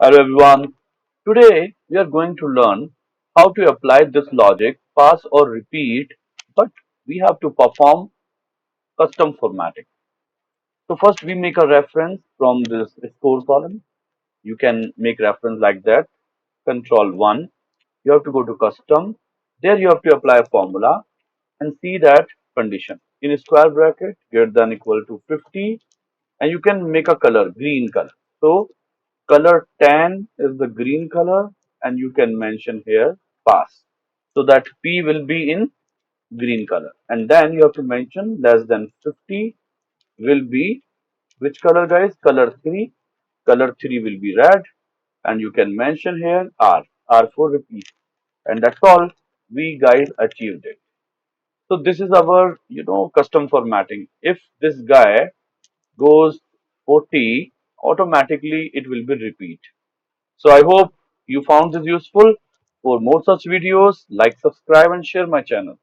Hello everyone. Today we are going to learn how to apply this logic, pass or repeat, but we have to perform custom formatting. So first we make a reference from this score column. You can make reference like that. Control 1. You have to go to custom. There you have to apply a formula and see that condition. In square bracket greater than equal to 50, and you can make a color green color. So color tan is the green color, and you can mention here pass. So that P will be in green color, and then you have to mention less than 50 will be which color, guys? Color 3. Color 3 will be red, and you can mention here R for repeat, and that's all. We guys achieved it. So this is our custom formatting. If this guy goes 40, automatically it will be repeat. So I hope you found this useful. For more such videos, like, subscribe and share my channel.